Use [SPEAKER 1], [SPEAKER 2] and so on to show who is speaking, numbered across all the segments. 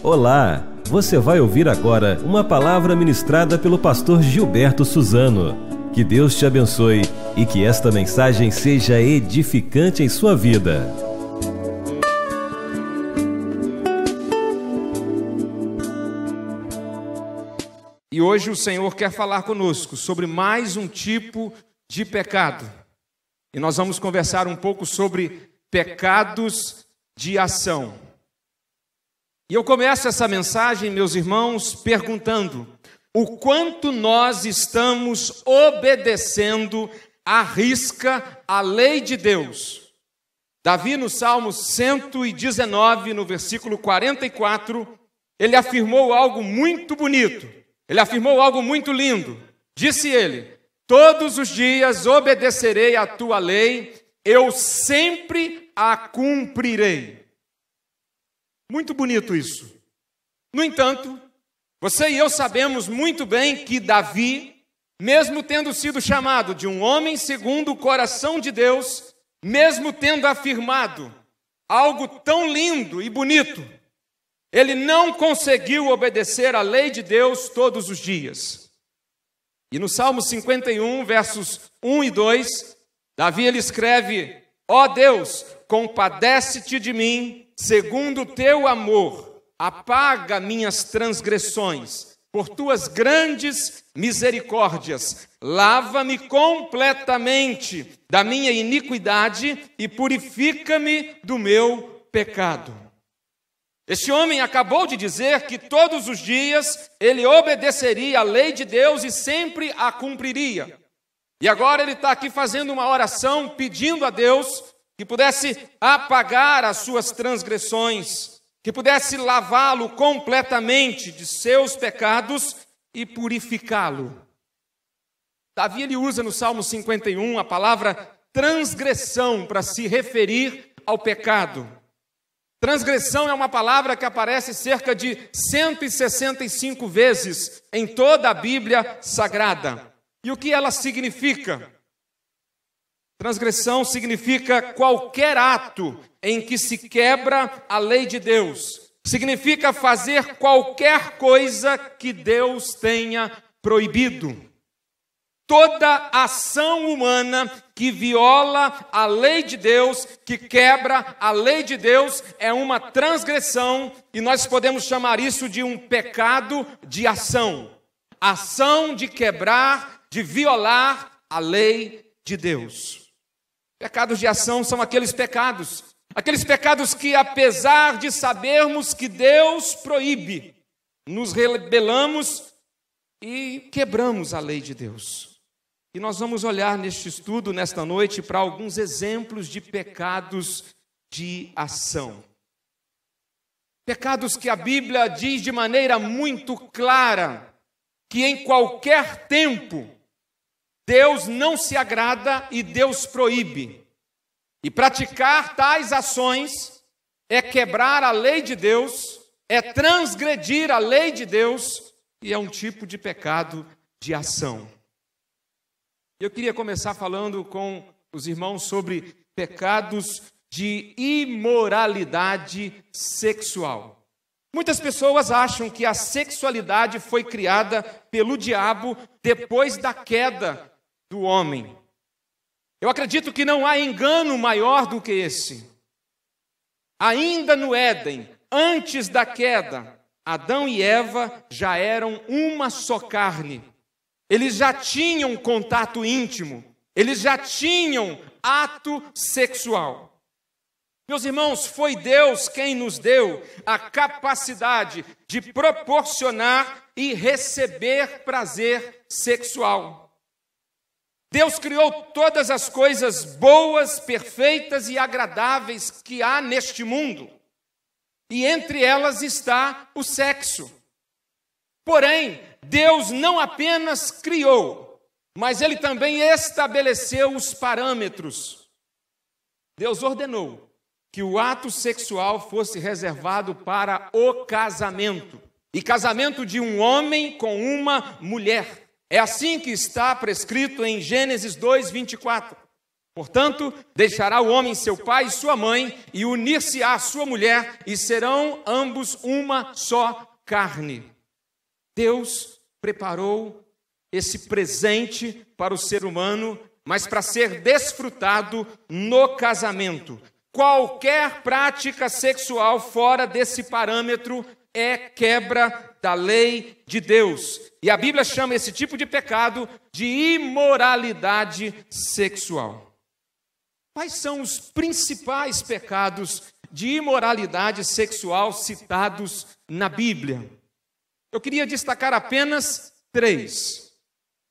[SPEAKER 1] Olá, você vai ouvir agora uma palavra ministrada pelo pastor Gilberto Suzano. Que Deus te abençoe e que esta mensagem seja edificante em sua vida.
[SPEAKER 2] E hoje o Senhor quer falar conosco sobre mais um tipo de pecado. E nós vamos conversar um pouco sobre pecados de ação. E eu começo essa mensagem, meus irmãos, perguntando: o quanto nós estamos obedecendo à risca a lei de Deus? Davi, no Salmo 119, no versículo 44, ele afirmou algo muito bonito, ele afirmou algo muito lindo. Disse ele: todos os dias obedecerei à tua lei, eu sempre a cumprirei. Muito bonito isso. No entanto, você e eu sabemos muito bem que Davi, mesmo tendo sido chamado de um homem segundo o coração de Deus, mesmo tendo afirmado algo tão lindo e bonito, ele não conseguiu obedecer à lei de Deus todos os dias. E no Salmo 51, versos 1 e 2, Davi ele escreve: ó Deus, compadece-te de mim, segundo o teu amor, apaga minhas transgressões, por tuas grandes misericórdias, lava-me completamente da minha iniquidade e purifica-me do meu pecado. Este homem acabou de dizer que todos os dias ele obedeceria à lei de Deus e sempre a cumpriria. E agora ele está aqui fazendo uma oração pedindo a Deus que pudesse apagar as suas transgressões, que pudesse lavá-lo completamente de seus pecados e purificá-lo. Davi ele usa no Salmo 51 a palavra transgressão para se referir ao pecado. Transgressão é uma palavra que aparece cerca de 165 vezes em toda a Bíblia Sagrada. E o que ela significa? Transgressão significa qualquer ato em que se quebra a lei de Deus. Significa fazer qualquer coisa que Deus tenha proibido. Toda ação humana que viola a lei de Deus, que quebra a lei de Deus, é uma transgressão, e nós podemos chamar isso de um pecado de ação. Ação de quebrar, de violar a lei de Deus. Pecados de ação são aqueles pecados que, apesar de sabermos que Deus proíbe, nos rebelamos e quebramos a lei de Deus. E nós vamos olhar neste estudo, nesta noite, para alguns exemplos de pecados de ação. Pecados que a Bíblia diz de maneira muito clara que em qualquer tempo Deus não se agrada e Deus proíbe. E praticar tais ações é quebrar a lei de Deus, é transgredir a lei de Deus e é um tipo de pecado de ação. Eu queria começar falando com os irmãos sobre pecados de imoralidade sexual. Muitas pessoas acham que a sexualidade foi criada pelo diabo depois da queda do homem. Eu acredito que não há engano maior do que esse. Ainda no Éden, antes da queda, Adão e Eva já eram uma só carne. Eles já tinham contato íntimo, eles já tinham ato sexual. Meus irmãos, foi Deus quem nos deu a capacidade de proporcionar e receber prazer sexual. Deus criou todas as coisas boas, perfeitas e agradáveis que há neste mundo. E entre elas está o sexo. Porém, Deus não apenas criou, mas Ele também estabeleceu os parâmetros. Deus ordenou que o ato sexual fosse reservado para o casamento. E casamento de um homem com uma mulher. É assim que está prescrito em Gênesis 2, 24. Portanto, deixará o homem seu pai e sua mãe, e unir-se-á à sua mulher, e serão ambos uma só carne. Deus preparou esse presente para o ser humano, mas para ser desfrutado no casamento. Qualquer prática sexual fora desse parâmetro é quebra da lei de Deus. E a Bíblia chama esse tipo de pecado de imoralidade sexual. Quais são os principais pecados de imoralidade sexual citados na Bíblia? Eu queria destacar apenas 3.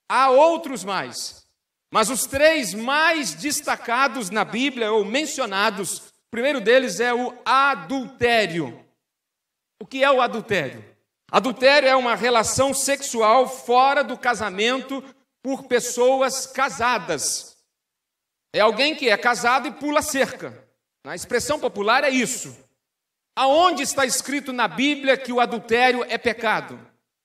[SPEAKER 2] Há outros mais, mas os 3 mais destacados na Bíblia, ou mencionados, o primeiro deles é o adultério. O que é o adultério? Adultério é uma relação sexual fora do casamento por pessoas casadas. É alguém que é casado e pula cerca. Na expressão popular é isso. Aonde está escrito na Bíblia que o adultério é pecado?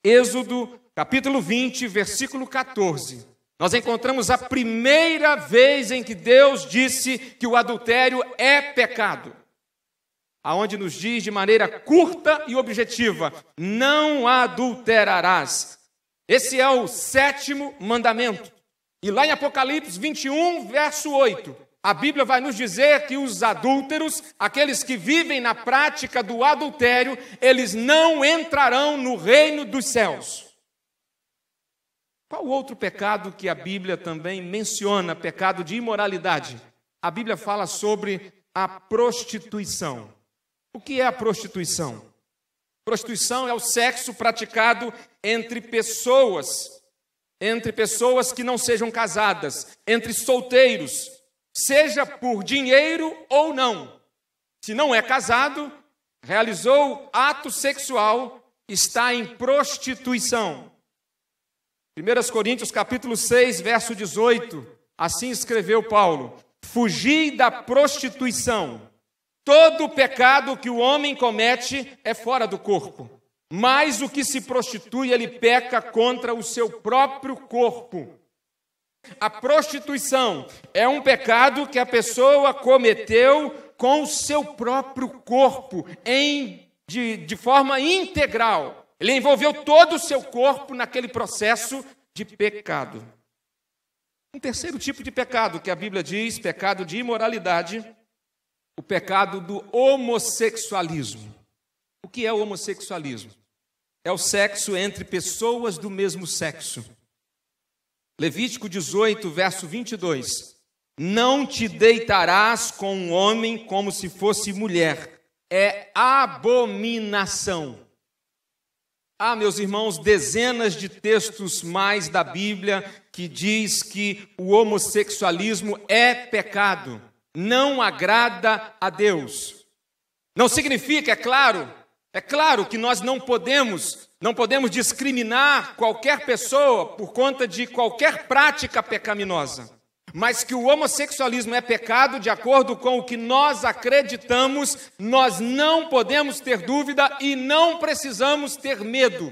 [SPEAKER 2] Êxodo, capítulo 20, versículo 14. Nós encontramos a primeira vez em que Deus disse que o adultério é pecado. Aonde nos diz de maneira curta e objetiva: não adulterarás. Esse é o 7º mandamento. E lá em Apocalipse 21, verso 8, a Bíblia vai nos dizer que os adúlteros, aqueles que vivem na prática do adultério, eles não entrarão no reino dos céus. Qual outro pecado que a Bíblia também menciona, pecado de imoralidade? A Bíblia fala sobre a prostituição. O que é a prostituição? Prostituição é o sexo praticado entre pessoas que não sejam casadas, entre solteiros, seja por dinheiro ou não. Se não é casado, realizou ato sexual, está em prostituição. 1 Coríntios capítulo 6, verso 18, assim escreveu Paulo: fugi da prostituição. Todo pecado que o homem comete é fora do corpo, mas o que se prostitui, ele peca contra o seu próprio corpo. A prostituição é um pecado que a pessoa cometeu com o seu próprio corpo, de forma integral. Ele envolveu todo o seu corpo naquele processo de pecado. Um terceiro tipo de pecado que a Bíblia diz, pecado de imoralidade, o pecado do homossexualismo. O que é o homossexualismo? É o sexo entre pessoas do mesmo sexo. Levítico 18, verso 22. Não te deitarás com um homem como se fosse mulher. É abominação. Há, meus irmãos, dezenas de textos mais da Bíblia que diz que o homossexualismo é pecado. Não agrada a Deus. Não significa, é claro que nós não podemos discriminar qualquer pessoa por conta de qualquer prática pecaminosa. Mas que o homossexualismo é pecado, de acordo com o que nós acreditamos, nós não podemos ter dúvida e não precisamos ter medo.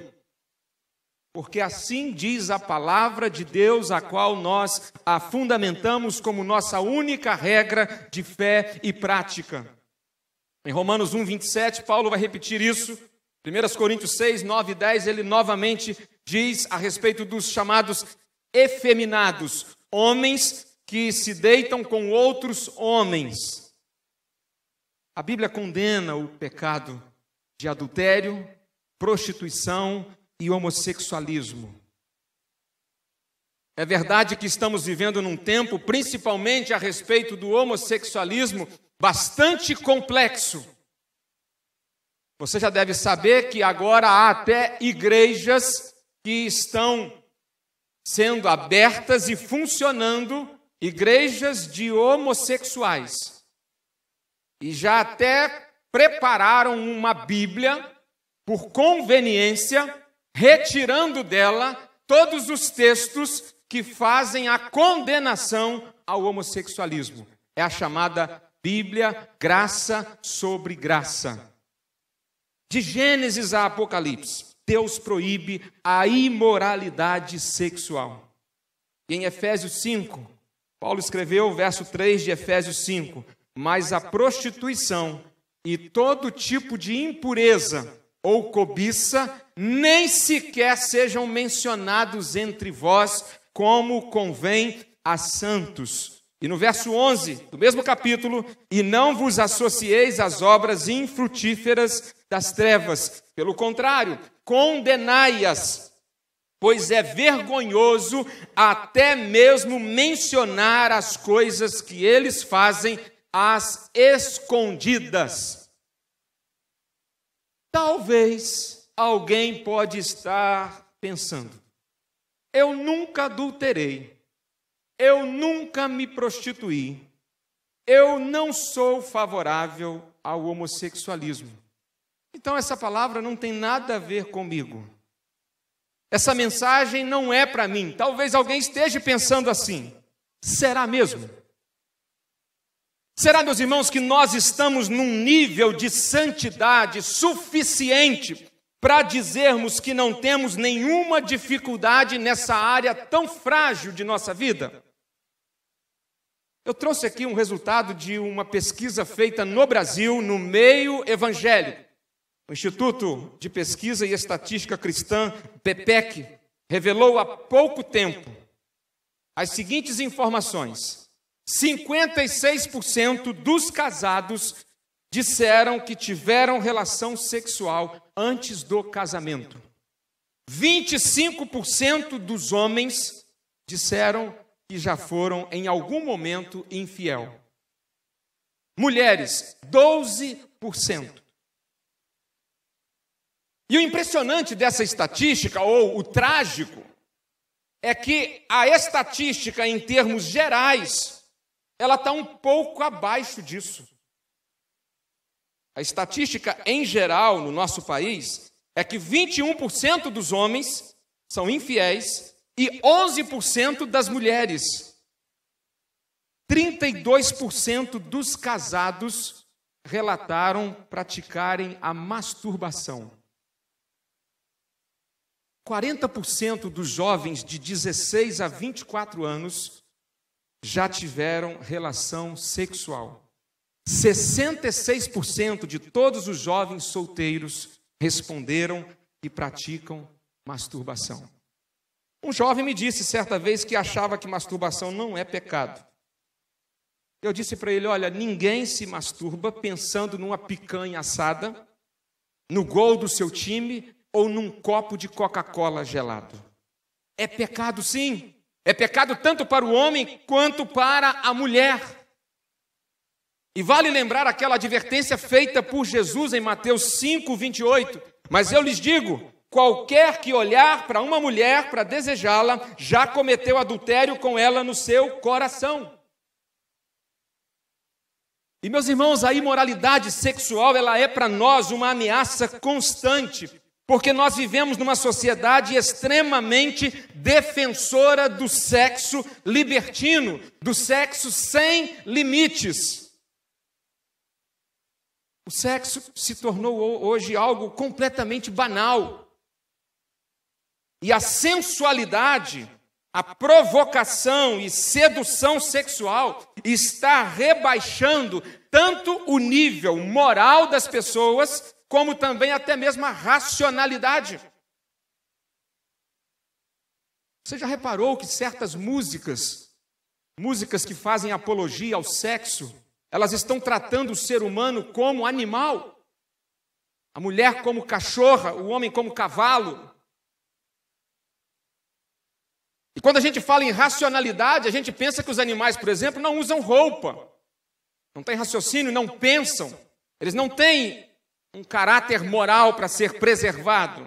[SPEAKER 2] Porque assim diz a palavra de Deus, a qual nós a fundamentamos como nossa única regra de fé e prática. Em Romanos 1, 27, Paulo vai repetir isso. 1 Coríntios 6, 9 e 10, ele novamente diz a respeito dos chamados efeminados, homens que se deitam com outros homens. A Bíblia condena o pecado de adultério, prostituição e homossexualismo. É verdade que estamos vivendo num tempo, principalmente a respeito do homossexualismo, bastante complexo. Você já deve saber que agora há até igrejas que estão sendo abertas e funcionando, igrejas de homossexuais. E já até prepararam uma Bíblia, por conveniência, retirando dela todos os textos que fazem a condenação ao homossexualismo. É a chamada Bíblia Graça sobre Graça. De Gênesis a Apocalipse, Deus proíbe a imoralidade sexual. E em Efésios 5, Paulo escreveu, verso 3 de Efésios 5, mas a prostituição e todo tipo de impureza ou cobiça nem sequer sejam mencionados entre vós, como convém a santos. E no verso 11 do mesmo capítulo, e não vos associeis às obras infrutíferas das trevas, pelo contrário, condenai-as, pois é vergonhoso até mesmo mencionar as coisas que eles fazem às escondidas. Talvez alguém pode estar pensando, eu nunca adulterei, eu nunca me prostituí, eu não sou favorável ao homossexualismo. Então essa palavra não tem nada a ver comigo. Essa mensagem não é para mim. Talvez alguém esteja pensando assim. Será mesmo? Será, meus irmãos, que nós estamos num nível de santidade suficiente para dizermos que não temos nenhuma dificuldade nessa área tão frágil de nossa vida? Eu trouxe aqui um resultado de uma pesquisa feita no Brasil, no meio evangélico. O Instituto de Pesquisa e Estatística Cristã, PPEC, revelou há pouco tempo as seguintes informações. 56% dos casados disseram que tiveram relação sexual antes do casamento. 25% dos homens disseram que já foram em algum momento infiel. Mulheres, 12%. E o impressionante dessa estatística, ou o trágico, é que a estatística em termos gerais, ela está um pouco abaixo disso. A estatística em geral no nosso país é que 21% dos homens são infiéis e 11% das mulheres. 32% dos casados relataram praticarem a masturbação. 40% dos jovens de 16 a 24 anos já tiveram relação sexual. 66% de todos os jovens solteiros responderam que praticam masturbação. Um jovem me disse certa vez que achava que masturbação não é pecado. Eu disse para ele, olha, ninguém se masturba pensando numa picanha assada, no gol do seu time ou num copo de Coca-Cola gelado. É pecado sim, é pecado tanto para o homem quanto para a mulher. E vale lembrar aquela advertência feita por Jesus em Mateus 5:28. Mas eu lhes digo, qualquer que olhar para uma mulher para desejá-la, já cometeu adultério com ela no seu coração. E meus irmãos, a imoralidade sexual, ela é para nós uma ameaça constante, porque nós vivemos numa sociedade extremamente defensora do sexo libertino, do sexo sem limites. O sexo se tornou hoje algo completamente banal. E a sensualidade, a provocação e sedução sexual está rebaixando tanto o nível moral das pessoas, como também até mesmo a racionalidade. Você já reparou que certas músicas que fazem apologia ao sexo, elas estão tratando o ser humano como animal? A mulher como cachorra, o homem como cavalo. E quando a gente fala em racionalidade, a gente pensa que os animais, por exemplo, não usam roupa, não têm raciocínio, não pensam, eles não têm um caráter moral para ser preservado.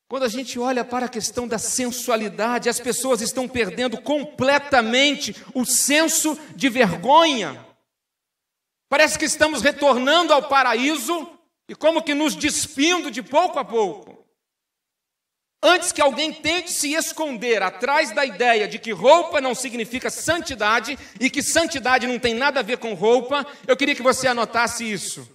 [SPEAKER 2] Quando a gente olha para a questão da sensualidade, as pessoas estão perdendo completamente o senso de vergonha. Parece que estamos retornando ao paraíso e como que nos despindo de pouco a pouco. Antes que alguém tente se esconder atrás da ideia de que roupa não significa santidade e que santidade não tem nada a ver com roupa, eu queria que você anotasse isso.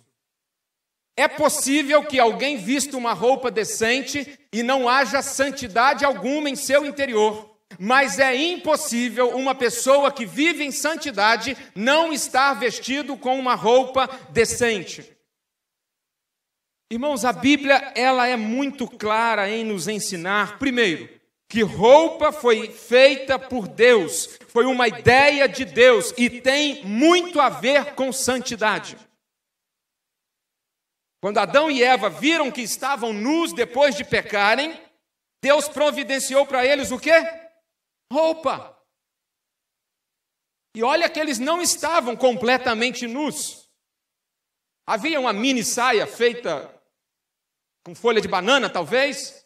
[SPEAKER 2] É possível que alguém vista uma roupa decente e não haja santidade alguma em seu interior. Mas é impossível uma pessoa que vive em santidade não estar vestido com uma roupa decente. Irmãos, a Bíblia ela é muito clara em nos ensinar, primeiro, que roupa foi feita por Deus, foi uma ideia de Deus e tem muito a ver com santidade. Quando Adão e Eva viram que estavam nus depois de pecarem, Deus providenciou para eles o quê? Roupa. E olha que eles não estavam completamente nus. Havia uma mini saia feita com folha de banana, talvez,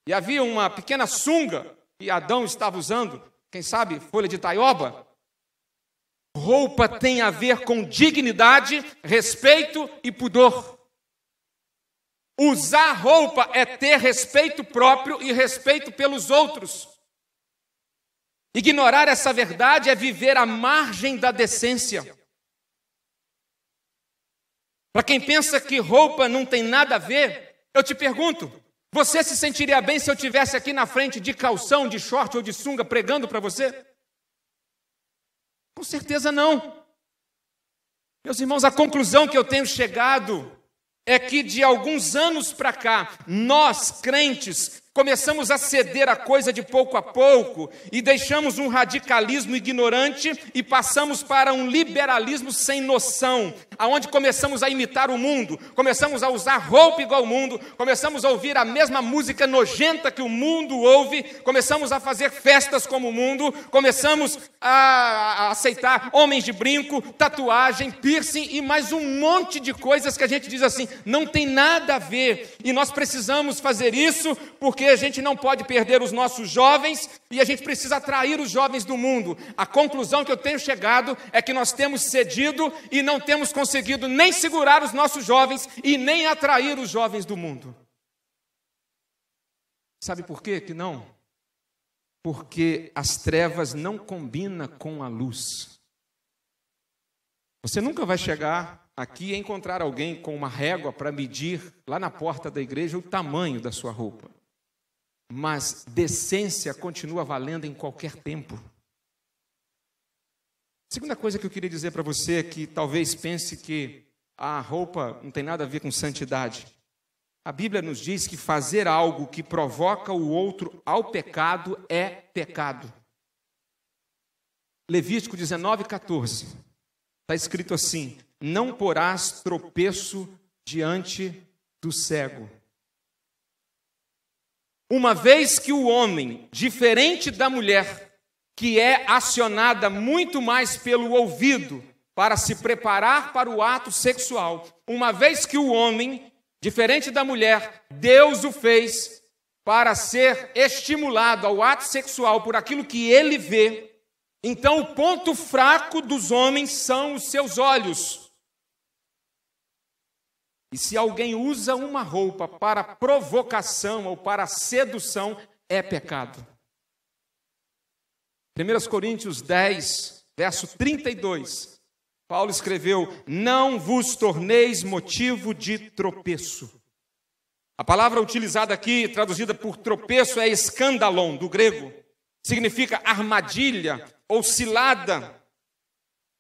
[SPEAKER 2] e havia uma pequena sunga que Adão estava usando, quem sabe, folha de taioba. Roupa tem a ver com dignidade, respeito e pudor. Usar roupa é ter respeito próprio e respeito pelos outros. Ignorar essa verdade é viver à margem da decência. Para quem pensa que roupa não tem nada a ver, eu te pergunto, você se sentiria bem se eu estivesse aqui na frente de calção, de short ou de sunga pregando para você? Com certeza não. Meus irmãos, a conclusão que eu tenho chegado é que de alguns anos para cá, nós, crentes, começamos a ceder a coisa de pouco a pouco e deixamos um radicalismo ignorante e passamos para um liberalismo sem noção, aonde começamos a imitar o mundo, começamos a usar roupa igual ao mundo, começamos a ouvir a mesma música nojenta que o mundo ouve, começamos a fazer festas como o mundo, começamos a aceitar homens de brinco, tatuagem, piercing e mais um monte de coisas que a gente diz assim, não tem nada a ver, e nós precisamos fazer isso porque a gente não pode perder os nossos jovens e a gente precisa atrair os jovens do mundo. A conclusão que eu tenho chegado é que nós temos cedido e não temos conseguido nem segurar os nossos jovens e nem atrair os jovens do mundo. Sabe por quê que não? Porque as trevas não combinam com a luz. Você nunca vai chegar aqui e encontrar alguém com uma régua para medir lá na porta da igreja o tamanho da sua roupa. Mas decência continua valendo em qualquer tempo. Segunda coisa que eu queria dizer para você é que talvez pense que a roupa não tem nada a ver com santidade. A Bíblia nos diz que fazer algo que provoca o outro ao pecado é pecado. Levítico 19:14. Está escrito assim: não porás tropeço diante do cego. Uma vez que o homem, diferente da mulher, que é acionada muito mais pelo ouvido para se preparar para o ato sexual, uma vez que o homem, diferente da mulher, Deus o fez para ser estimulado ao ato sexual por aquilo que ele vê, então o ponto fraco dos homens são os seus olhos. E se alguém usa uma roupa para provocação ou para sedução, é pecado. 1 Coríntios 10, verso 32, Paulo escreveu: não vos torneis motivo de tropeço. A palavra utilizada aqui, traduzida por tropeço, é escandalon, do grego. Significa armadilha ou cilada,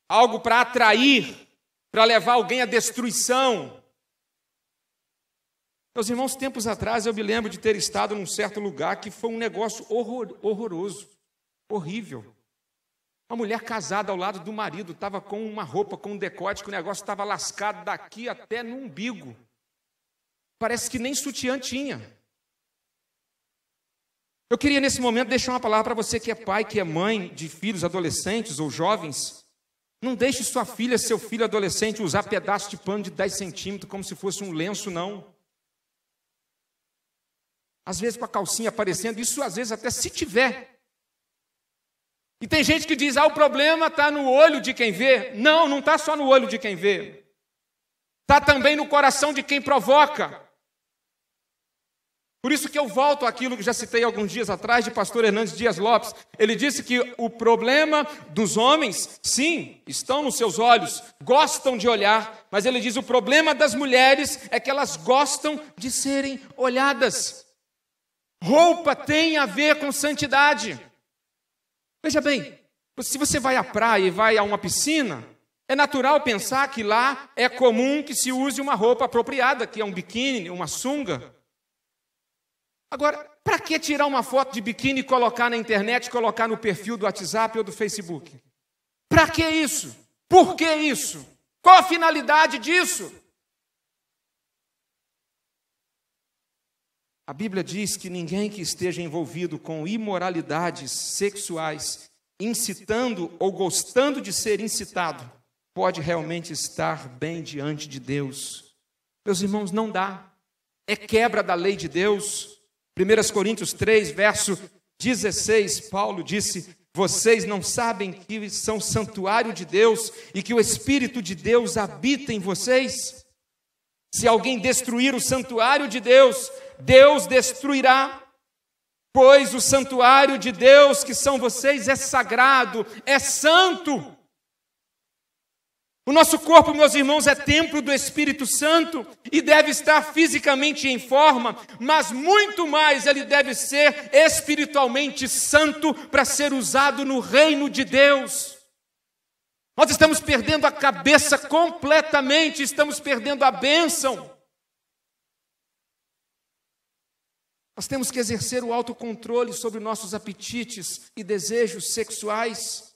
[SPEAKER 2] algo para atrair, para levar alguém à destruição. Meus irmãos, tempos atrás eu me lembro de ter estado num certo lugar que foi um negócio horroroso, horrível. Uma mulher casada ao lado do marido, estava com uma roupa, com um decote, que o negócio estava lascado daqui até no umbigo. Parece que nem sutiã tinha. Eu queria nesse momento deixar uma palavra para você que é pai, que é mãe de filhos adolescentes ou jovens. Não deixe sua filha, seu filho adolescente usar pedaço de pano de 10 centímetros como se fosse um lenço, não. Às vezes com a calcinha aparecendo, isso às vezes até se tiver. E tem gente que diz, o problema está no olho de quem vê. Não, não está só no olho de quem vê. Está também no coração de quem provoca. Por isso que eu volto àquilo que já citei alguns dias atrás de pastor Hernandes Dias Lopes. Ele disse que o problema dos homens, sim, estão nos seus olhos, gostam de olhar, mas ele diz o problema das mulheres é que elas gostam de serem olhadas. Roupa tem a ver com santidade. Veja bem, se você vai à praia e vai a uma piscina, é natural pensar que lá é comum que se use uma roupa apropriada, que é um biquíni, uma sunga. Agora, para que tirar uma foto de biquíni e colocar na internet, colocar no perfil do WhatsApp ou do Facebook? Para que isso? Por que isso? Qual a finalidade disso? A Bíblia diz que ninguém que esteja envolvido com imoralidades sexuais, incitando ou gostando de ser incitado, pode realmente estar bem diante de Deus. Meus irmãos, não dá. É quebra da lei de Deus. 1 Coríntios 3, verso 16, Paulo disse: vocês não sabem que são santuário de Deus e que o Espírito de Deus habita em vocês? Se alguém destruir o santuário de Deus, Deus destruirá, pois o santuário de Deus, que são vocês, é sagrado, é santo. O nosso corpo, meus irmãos, é templo do Espírito Santo e deve estar fisicamente em forma, mas muito mais ele deve ser espiritualmente santo para ser usado no reino de Deus. Nós estamos perdendo a cabeça completamente, estamos perdendo a bênção. Nós temos que exercer o autocontrole sobre nossos apetites e desejos sexuais.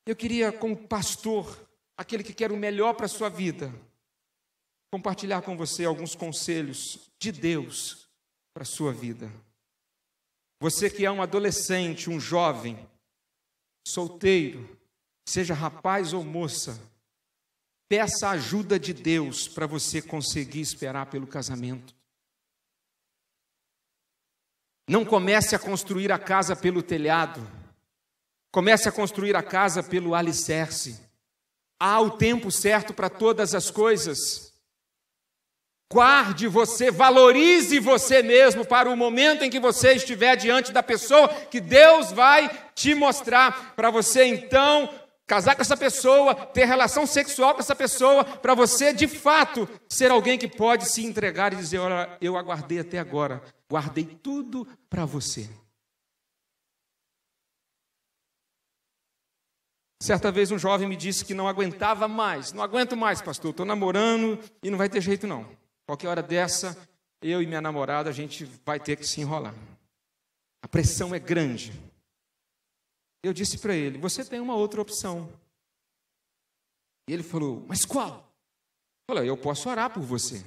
[SPEAKER 2] Eu queria, como pastor, aquele que quer o melhor para a sua vida, compartilhar com você alguns conselhos de Deus para a sua vida. Você que é um adolescente, um jovem, solteiro, seja rapaz ou moça, peça a ajuda de Deus para você conseguir esperar pelo casamento. Não comece a construir a casa pelo telhado. Comece a construir a casa pelo alicerce. Há o tempo certo para todas as coisas. Guarde você, valorize você mesmo para o momento em que você estiver diante da pessoa que Deus vai te mostrar, para você então casar com essa pessoa, ter relação sexual com essa pessoa, para você de fato ser alguém que pode se entregar e dizer: olha, eu aguardei até agora, guardei tudo para você. Certa vez um jovem me disse que não aguentava mais. Não aguento mais, pastor, estou namorando e não vai ter jeito não. Qualquer hora dessa, eu e minha namorada, a gente vai ter que se enrolar. A pressão é grande. Eu disse para ele: você tem uma outra opção. E ele falou: mas qual? Eu falei: eu posso orar por você.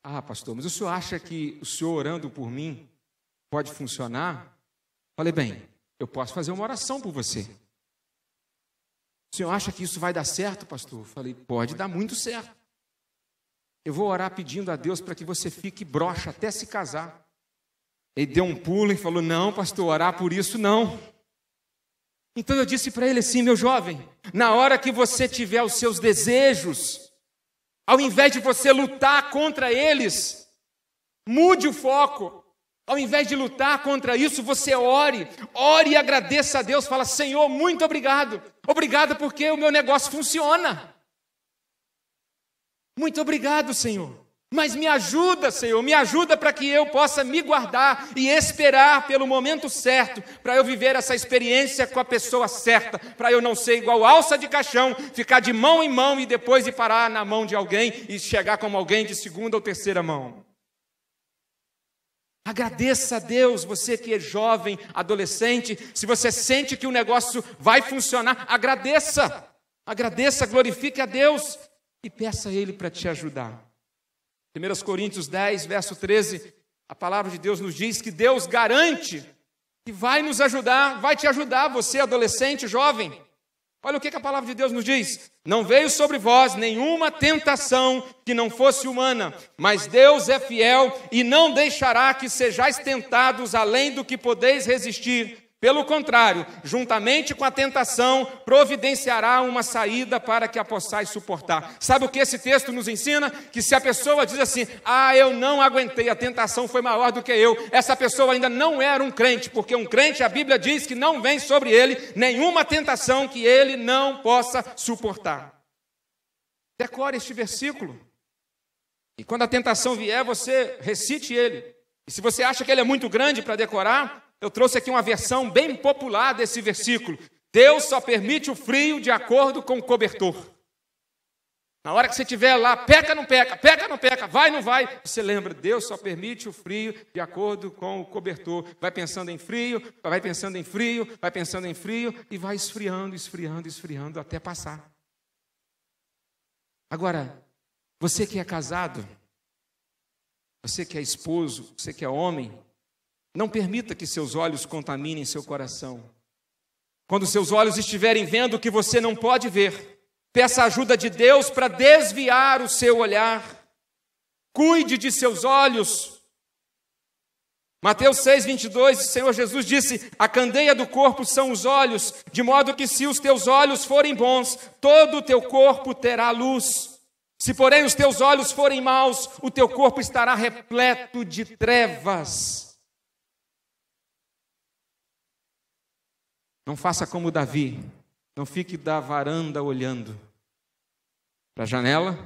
[SPEAKER 2] Ah, pastor, mas o senhor acha que o senhor orando por mim pode funcionar? Eu falei: bem, eu posso fazer uma oração por você. O senhor acha que isso vai dar certo, pastor? Eu falei: pode dar muito certo. Eu vou orar pedindo a Deus para que você fique broxa até se casar. Ele deu um pulo e falou: não, pastor, orar por isso não. Então eu disse para ele assim: meu jovem, na hora que você tiver os seus desejos, ao invés de você lutar contra eles, mude o foco. Ao invés de lutar contra isso, você ore e agradeça a Deus. Fala: Senhor, muito obrigado. Obrigado porque o meu negócio funciona. Muito obrigado, Senhor. Mas me ajuda, Senhor, me ajuda para que eu possa me guardar e esperar pelo momento certo, para eu viver essa experiência com a pessoa certa, para eu não ser igual alça de caixão, ficar de mão em mão e depois ir parar na mão de alguém e chegar como alguém de segunda ou terceira mão. Agradeça a Deus, você que é jovem, adolescente, se você sente que o negócio vai funcionar, agradeça, glorifique a Deus e peça a Ele para te ajudar. 1 Coríntios 10, verso 13, a palavra de Deus nos diz que Deus garante que vai nos ajudar, vai te ajudar, você adolescente, jovem. Olha o que a palavra de Deus nos diz: não veio sobre vós nenhuma tentação que não fosse humana, mas Deus é fiel e não deixará que sejais tentados além do que podeis resistir. Pelo contrário, juntamente com a tentação, providenciará uma saída para que a possais suportar. Sabe o que esse texto nos ensina? Que se a pessoa diz assim: ah, eu não aguentei, a tentação foi maior do que eu, essa pessoa ainda não era um crente, porque um crente, a Bíblia diz que não vem sobre ele nenhuma tentação que ele não possa suportar. Decore este versículo. E quando a tentação vier, você recite ele. E se você acha que ele é muito grande para decorar, eu trouxe aqui uma versão bem popular desse versículo. Deus só permite o frio de acordo com o cobertor. Na hora que você estiver lá, peca, não peca, vai, não vai, você lembra, Deus só permite o frio de acordo com o cobertor. Vai pensando em frio, vai pensando em frio, vai pensando em frio, e vai esfriando, esfriando, esfriando, até passar. Agora, você que é casado, você que é esposo, você que é homem, não permita que seus olhos contaminem seu coração. Quando seus olhos estiverem vendo o que você não pode ver, peça a ajuda de Deus para desviar o seu olhar. Cuide de seus olhos. Mateus 6:22, o Senhor Jesus disse: a candeia do corpo são os olhos, de modo que se os teus olhos forem bons, todo o teu corpo terá luz. Se porém os teus olhos forem maus, o teu corpo estará repleto de trevas. Não faça como Davi. Não fique da varanda olhando para a janela,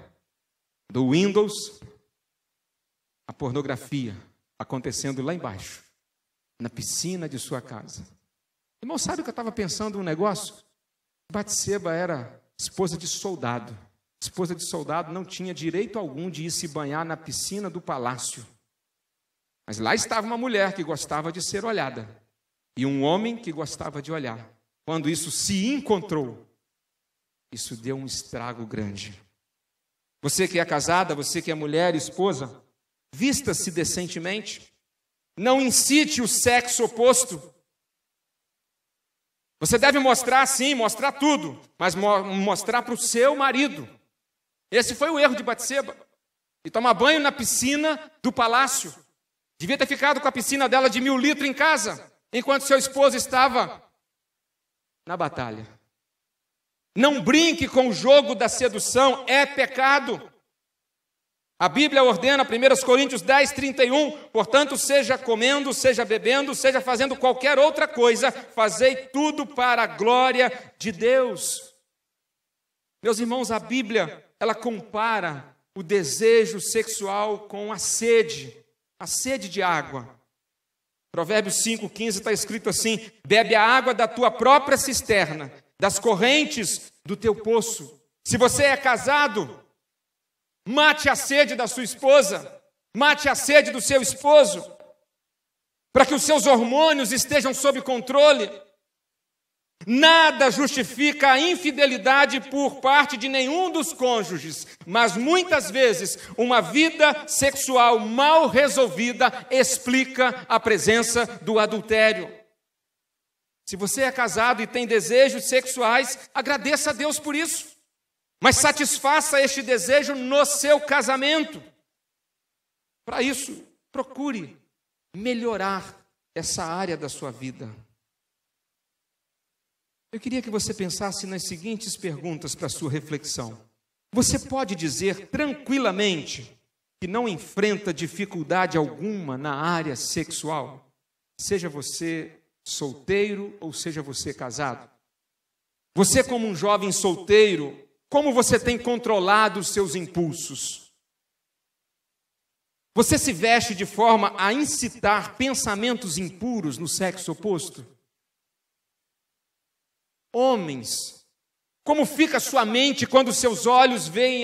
[SPEAKER 2] do Windows, a pornografia acontecendo lá embaixo, na piscina de sua casa. Irmão, sabe o que eu estava pensando um negócio? Batseba era esposa de soldado. Esposa de soldado não tinha direito algum de ir se banhar na piscina do palácio. Mas lá estava uma mulher que gostava de ser olhada e um homem que gostava de olhar. Quando isso se encontrou, isso deu um estrago grande. Você que é casada, você que é mulher, esposa, vista-se decentemente. Não incite o sexo oposto. Você deve mostrar, sim, mostrar tudo, mas mostrar para o seu marido. Esse foi o erro de Batseba. E tomar banho na piscina do palácio. Devia ter ficado com a piscina dela de 1000 litros em casa, enquanto seu esposo estava na batalha. Não brinque com o jogo da sedução, é pecado. A Bíblia ordena, 1 Coríntios 10:31, portanto, seja comendo, seja bebendo, seja fazendo qualquer outra coisa, fazei tudo para a glória de Deus. Meus irmãos, a Bíblia, ela compara o desejo sexual com a sede de água. Provérbios 5:15 está escrito assim: bebe a água da tua própria cisterna, das correntes do teu poço. Se você é casado, mate a sede da sua esposa, mate a sede do seu esposo, para que os seus hormônios estejam sob controle. Nada justifica a infidelidade por parte de nenhum dos cônjuges, mas muitas vezes uma vida sexual mal resolvida explica a presença do adultério. Se você é casado e tem desejos sexuais, agradeça a Deus por isso, mas satisfaça este desejo no seu casamento. Para isso, procure melhorar essa área da sua vida. Eu queria que você pensasse nas seguintes perguntas para a sua reflexão. Você pode dizer tranquilamente que não enfrenta dificuldade alguma na área sexual? Seja você solteiro ou seja você casado? Você, como um jovem solteiro, como você tem controlado os seus impulsos? Você se veste de forma a incitar pensamentos impuros no sexo oposto? Homens, como fica sua mente quando seus olhos veem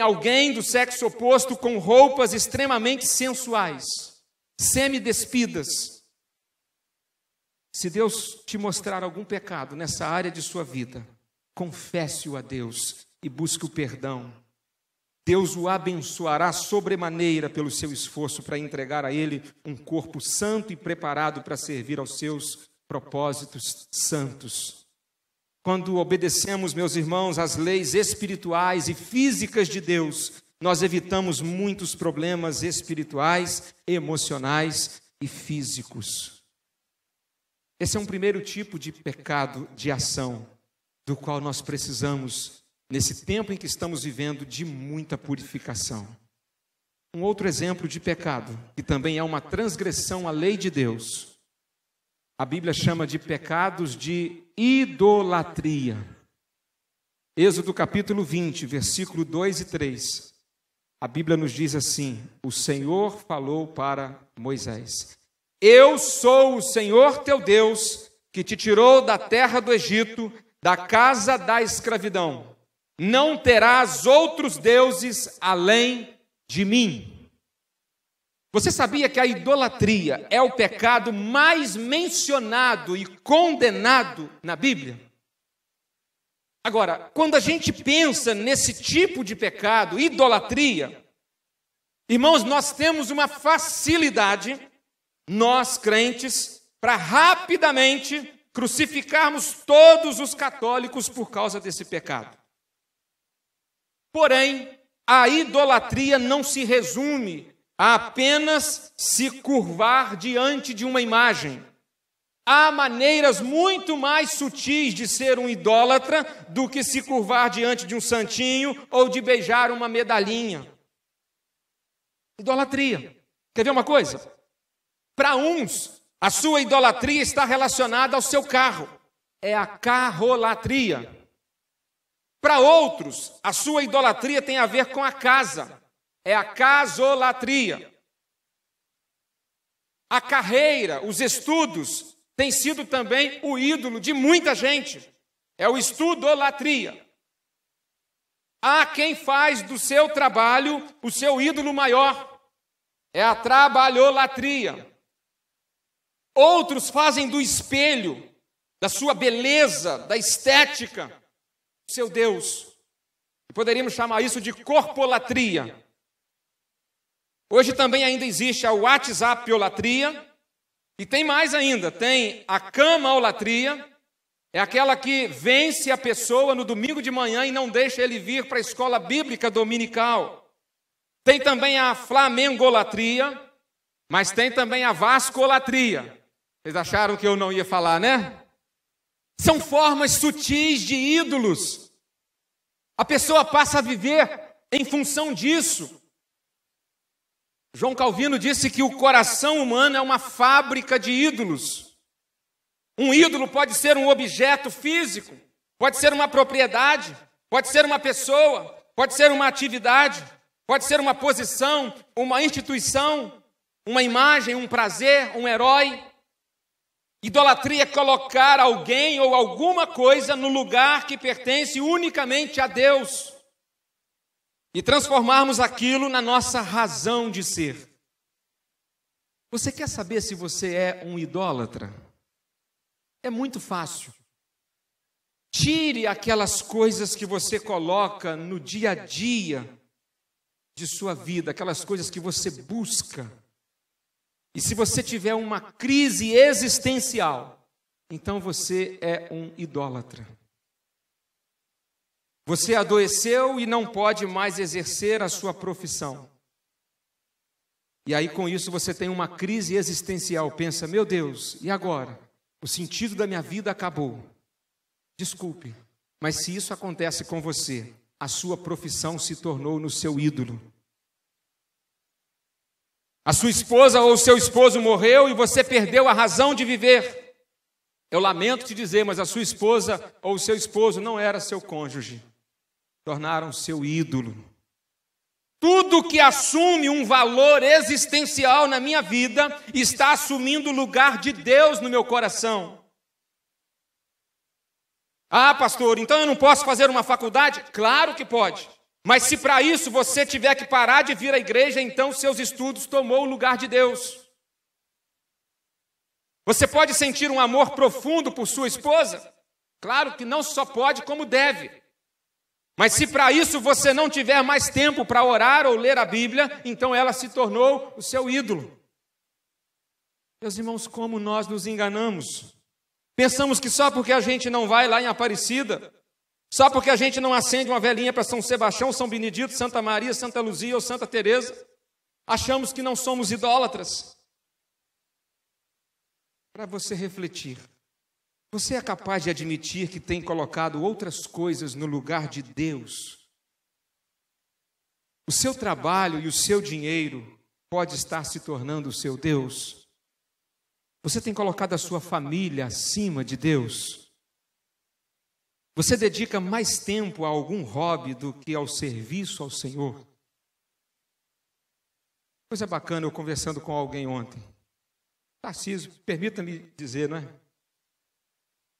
[SPEAKER 2] alguém do sexo oposto com roupas extremamente sensuais, semi-despidas? Se Deus te mostrar algum pecado nessa área de sua vida, confesse-o a Deus e busque o perdão. Deus o abençoará sobremaneira pelo seu esforço para entregar a Ele um corpo santo e preparado para servir aos seus propósitos santos. Quando obedecemos, meus irmãos, às leis espirituais e físicas de Deus, nós evitamos muitos problemas espirituais, emocionais e físicos. Esse é um primeiro tipo de pecado de ação, do qual nós precisamos, nesse tempo em que estamos vivendo, de muita purificação. Um outro exemplo de pecado, que também é uma transgressão à lei de Deus, a Bíblia chama de pecados de idolatria. Êxodo capítulo 20, versículo 2 e 3. A Bíblia nos diz assim: o Senhor falou para Moisés: Eu sou o Senhor teu Deus, que te tirou da terra do Egito, da casa da escravidão. Não terás outros deuses além de mim. Você sabia que a idolatria é o pecado mais mencionado e condenado na Bíblia? Agora, quando a gente pensa nesse tipo de pecado, idolatria, irmãos, nós temos uma facilidade, nós crentes, para rapidamente crucificarmos todos os católicos por causa desse pecado. Porém, a idolatria não se resume a apenas se curvar diante de uma imagem. Há maneiras muito mais sutis de ser um idólatra do que se curvar diante de um santinho ou de beijar uma medalhinha. Idolatria. Quer ver uma coisa? Para uns, a sua idolatria está relacionada ao seu carro. É a carrolatria. Para outros, a sua idolatria tem a ver com a casa. É a casolatria. A carreira, os estudos, tem sido também o ídolo de muita gente. É o estudolatria. Há quem faz do seu trabalho o seu ídolo maior. É a trabalholatria. Outros fazem do espelho, da sua beleza, da estética, o seu Deus. Poderíamos chamar isso de corpolatria. Hoje também ainda existe a WhatsAppiolatria. E tem mais ainda, tem a camaolatria, é aquela que vence a pessoa no domingo de manhã e não deixa ele vir para a escola bíblica dominical. Tem também a flamengolatria, mas tem também a vascolatria. Vocês acharam que eu não ia falar, né? São formas sutis de ídolos. A pessoa passa a viver em função disso. João Calvino disse que o coração humano é uma fábrica de ídolos. Um ídolo pode ser um objeto físico, pode ser uma propriedade, pode ser uma pessoa, pode ser uma atividade, pode ser uma posição, uma instituição, uma imagem, um prazer, um herói. Idolatria é colocar alguém ou alguma coisa no lugar que pertence unicamente a Deus. E transformarmos aquilo na nossa razão de ser. Você quer saber se você é um idólatra? É muito fácil. Tire aquelas coisas que você coloca no dia a dia de sua vida, aquelas coisas que você busca. E se você tiver uma crise existencial, então você é um idólatra. Você adoeceu e não pode mais exercer a sua profissão. E aí com isso você tem uma crise existencial. Pensa, meu Deus, e agora? O sentido da minha vida acabou. Desculpe, mas se isso acontece com você, a sua profissão se tornou no seu ídolo. A sua esposa ou o seu esposo morreu e você perdeu a razão de viver. Eu lamento te dizer, mas a sua esposa ou o seu esposo não era seu cônjuge. Tornaram seu ídolo. Tudo que assume um valor existencial na minha vida está assumindo o lugar de Deus no meu coração. Ah, pastor, então eu não posso fazer uma faculdade? Claro que pode. Mas se para isso você tiver que parar de vir à igreja, então seus estudos tomou o lugar de Deus. Você pode sentir um amor profundo por sua esposa? Claro que não só pode, como deve. Mas se para isso você não tiver mais tempo para orar ou ler a Bíblia, então ela se tornou o seu ídolo. Meus irmãos, como nós nos enganamos. Pensamos que só porque a gente não vai lá em Aparecida, só porque a gente não acende uma velinha para São Sebastião, São Benedito, Santa Maria, Santa Luzia ou Santa Teresa, achamos que não somos idólatras. Para você refletir. Você é capaz de admitir que tem colocado outras coisas no lugar de Deus? O seu trabalho e o seu dinheiro pode estar se tornando o seu Deus? Você tem colocado a sua família acima de Deus? Você dedica mais tempo a algum hobby do que ao serviço ao Senhor? Coisa bacana, eu conversando com alguém ontem. Tarcísio, permita-me dizer, não é?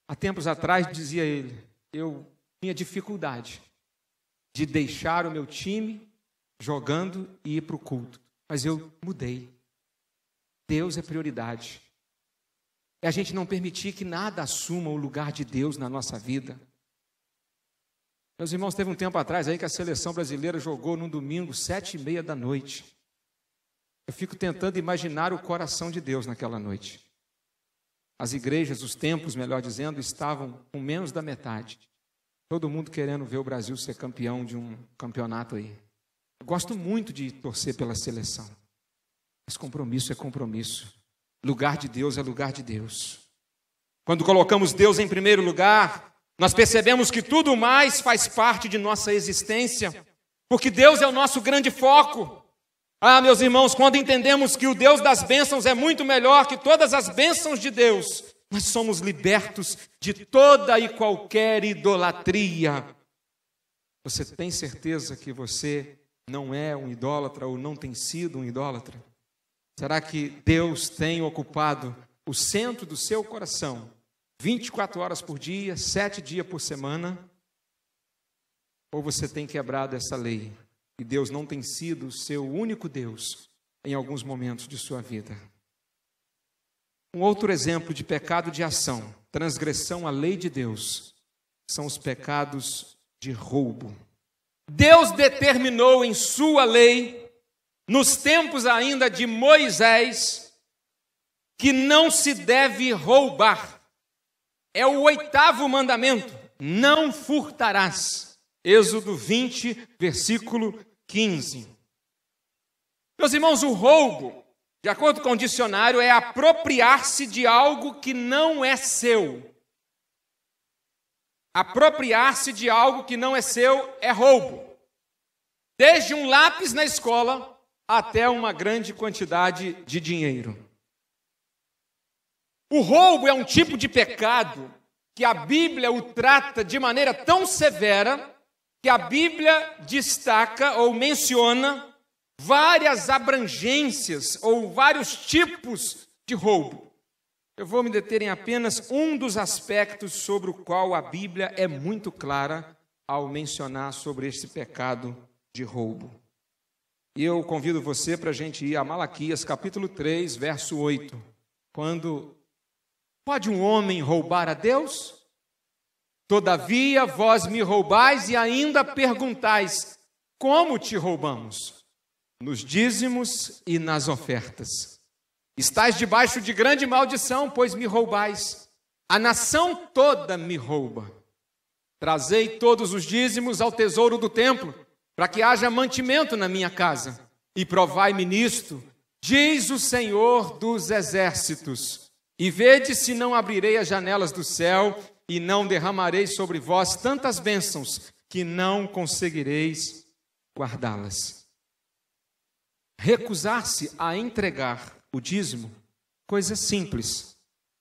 [SPEAKER 2] Há tempos atrás, dizia ele, eu tinha dificuldade de deixar o meu time jogando e ir para o culto. Mas eu mudei. Deus é prioridade. É a gente não permitir que nada assuma o lugar de Deus na nossa vida. Meus irmãos, teve um tempo atrás aí que a seleção brasileira jogou num domingo, 7h30 da noite. Eu fico tentando imaginar o coração de Deus naquela noite. As igrejas, os templos, melhor dizendo, estavam com menos da metade. Todo mundo querendo ver o Brasil ser campeão de um campeonato aí. Eu gosto muito de torcer pela seleção. Mas compromisso é compromisso. Lugar de Deus é lugar de Deus. Quando colocamos Deus em primeiro lugar, nós percebemos que tudo mais faz parte de nossa existência, porque Deus é o nosso grande foco. Ah, meus irmãos, quando entendemos que o Deus das bênçãos é muito melhor que todas as bênçãos de Deus, nós somos libertos de toda e qualquer idolatria. Você tem certeza que você não é um idólatra ou não tem sido um idólatra? Será que Deus tem ocupado o centro do seu coração 24 horas por dia, 7 dias por semana? Ou você tem quebrado essa lei e Deus não tem sido o seu único Deus em alguns momentos de sua vida? Um outro exemplo de pecado de ação, transgressão à lei de Deus, são os pecados de roubo. Deus determinou em sua lei, nos tempos ainda de Moisés, que não se deve roubar. É o 8º mandamento, não furtarás. Êxodo 20, versículo 15. Meus irmãos, o roubo, de acordo com o dicionário, é apropriar-se de algo que não é seu. Apropriar-se de algo que não é seu é roubo. Desde um lápis na escola até uma grande quantidade de dinheiro. O roubo é um tipo de pecado que a Bíblia o trata de maneira tão severa que a Bíblia destaca ou menciona várias abrangências ou vários tipos de roubo. Eu vou me deter em apenas um dos aspectos sobre o qual a Bíblia é muito clara ao mencionar sobre este pecado de roubo. E eu convido você para a gente ir a Malaquias, capítulo 3, verso 8. Quando pode um homem roubar a Deus? Todavia vós me roubais e ainda perguntais, como te roubamos? Nos dízimos e nas ofertas. Estais debaixo de grande maldição, pois me roubais. A nação toda me rouba. Trazei todos os dízimos ao tesouro do templo, para que haja mantimento na minha casa. E provai-me nisto, diz o Senhor dos exércitos. E vede se não abrirei as janelas do céu e não derramarei sobre vós tantas bênçãos que não conseguireis guardá-las. Recusar-se a entregar o dízimo, coisa simples,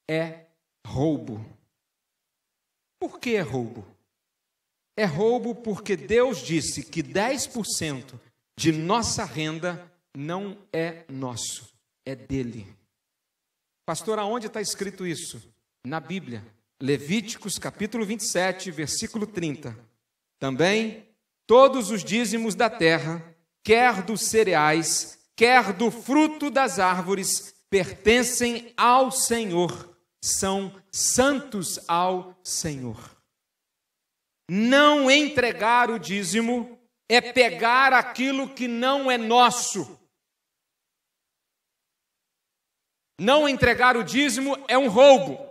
[SPEAKER 2] é roubo. Por que é roubo? É roubo porque Deus disse que 10% de nossa renda não é nosso, é dele. Pastor, aonde está escrito isso? Na Bíblia, Levíticos capítulo 27, versículo 30. Também, todos os dízimos da terra, quer dos cereais, quer do fruto das árvores, pertencem ao Senhor, são santos ao Senhor. Não entregar o dízimo é pegar aquilo que não é nosso. Não entregar o dízimo é um roubo.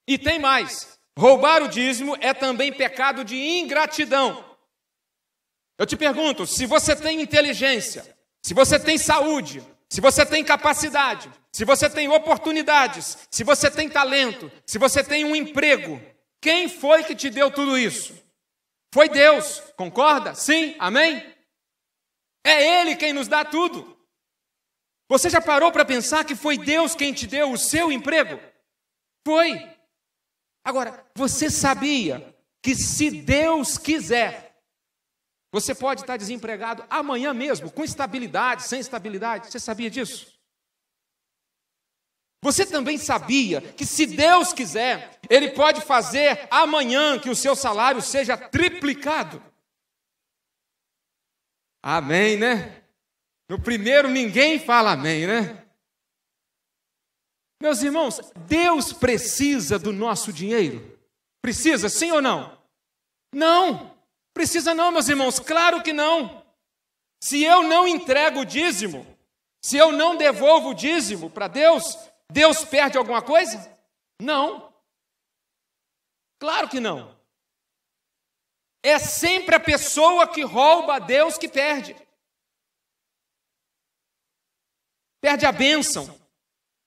[SPEAKER 2] E tem mais, roubar o dízimo é também pecado de ingratidão. Eu te pergunto, se você tem inteligência, se você tem saúde, se você tem capacidade, se você tem oportunidades, se você tem talento, se você tem um emprego, quem foi que te deu tudo isso? Foi Deus, concorda? Sim, amém? É Ele quem nos dá tudo. Você já parou para pensar que foi Deus quem te deu o seu emprego? Foi. Agora, você sabia que se Deus quiser, você pode estar desempregado amanhã mesmo, com estabilidade, sem estabilidade? Você sabia disso? Você também sabia que se Deus quiser, Ele pode fazer amanhã que o seu salário seja triplicado? Amém, né? No primeiro ninguém fala amém, né? Meus irmãos, Deus precisa do nosso dinheiro? Precisa, sim ou não? Não, precisa não, meus irmãos, claro que não. Se eu não entrego o dízimo, se eu não devolvo o dízimo para Deus, Deus perde alguma coisa? Não. Claro que não. É sempre a pessoa que rouba a Deus que perde. Perde a bênção,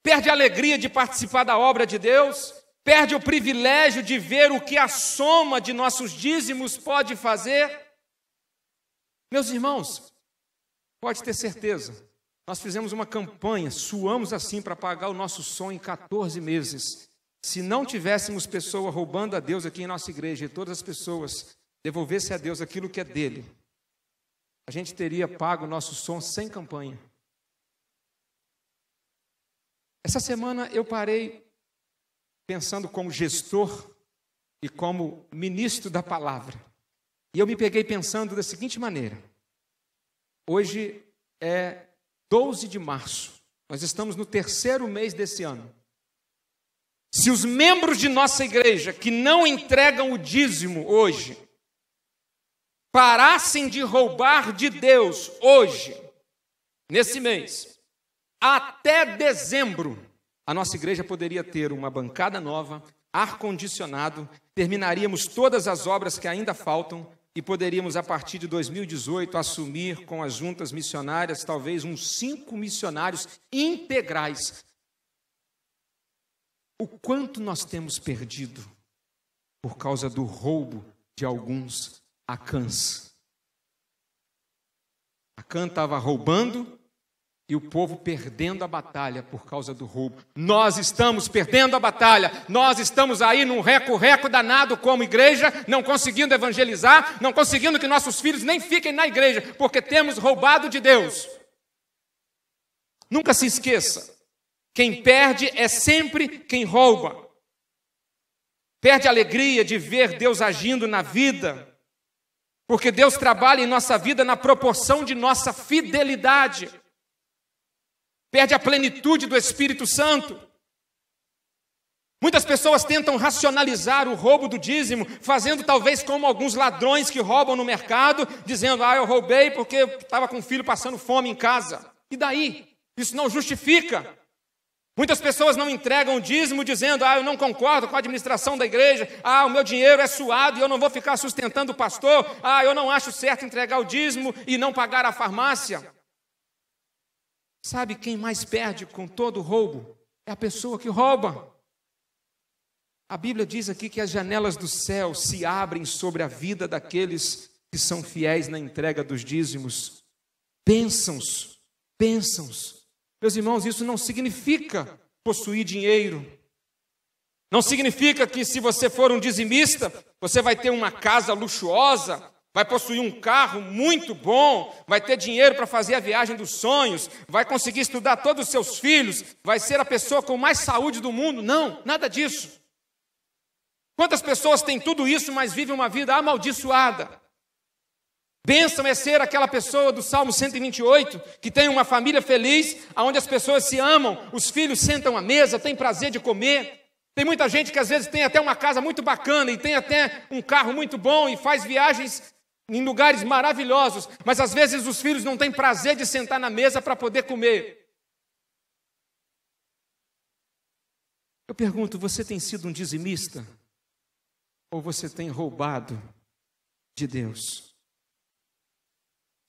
[SPEAKER 2] perde a alegria de participar da obra de Deus, perde o privilégio de ver o que a soma de nossos dízimos pode fazer. Meus irmãos, pode ter certeza, nós fizemos uma campanha, suamos assim para pagar o nosso som em 14 meses. Se não tivéssemos pessoa roubando a Deus aqui em nossa igreja e todas as pessoas devolvessem a Deus aquilo que é dele, a gente teria pago o nosso som sem campanha. Essa semana eu parei pensando como gestor e como ministro da palavra. E eu me peguei pensando da seguinte maneira. Hoje é 12 de março. Nós estamos no 3º mês desse ano. Se os membros de nossa igreja que não entregam o dízimo hoje parassem de roubar de Deus hoje, nesse mês, até dezembro, a nossa igreja poderia ter uma bancada nova, ar-condicionado, terminaríamos todas as obras que ainda faltam e poderíamos, a partir de 2018, assumir com as juntas missionárias, talvez uns 5 missionários integrais. O quanto nós temos perdido por causa do roubo de alguns Acãs. Acã estava roubando e o povo perdendo a batalha por causa do roubo. Nós estamos perdendo a batalha. Nós estamos aí num reco-reco danado como igreja, não conseguindo evangelizar, não conseguindo que nossos filhos nem fiquem na igreja, porque temos roubado de Deus. Nunca se esqueça, quem perde é sempre quem rouba. Perde a alegria de ver Deus agindo na vida, porque Deus trabalha em nossa vida na proporção de nossa fidelidade. Perde a plenitude do Espírito Santo. Muitas pessoas tentam racionalizar o roubo do dízimo, fazendo talvez como alguns ladrões que roubam no mercado, dizendo, eu roubei porque estava com o filho passando fome em casa. E daí? Isso não justifica. Muitas pessoas não entregam o dízimo dizendo, eu não concordo com a administração da igreja, o meu dinheiro é suado e eu não vou ficar sustentando o pastor, eu não acho certo entregar o dízimo e não pagar a farmácia. Sabe quem mais perde com todo o roubo? É a pessoa que rouba. A Bíblia diz aqui que as janelas do céu se abrem sobre a vida daqueles que são fiéis na entrega dos dízimos. Bênçãos, bênçãos. Meus irmãos, isso não significa possuir dinheiro. Não significa que se você for um dizimista, você vai ter uma casa luxuosa, vai possuir um carro muito bom, vai ter dinheiro para fazer a viagem dos sonhos, vai conseguir estudar todos os seus filhos, vai ser a pessoa com mais saúde do mundo. Não, nada disso. Quantas pessoas têm tudo isso, mas vivem uma vida amaldiçoada? Bênção é ser aquela pessoa do Salmo 128, que tem uma família feliz, onde as pessoas se amam, os filhos sentam à mesa, têm prazer de comer. Tem muita gente que às vezes tem até uma casa muito bacana e tem até um carro muito bom e faz viagens em lugares maravilhosos, mas às vezes os filhos não têm prazer de sentar na mesa para poder comer. Eu pergunto, você tem sido um dizimista? Ou você tem roubado de Deus?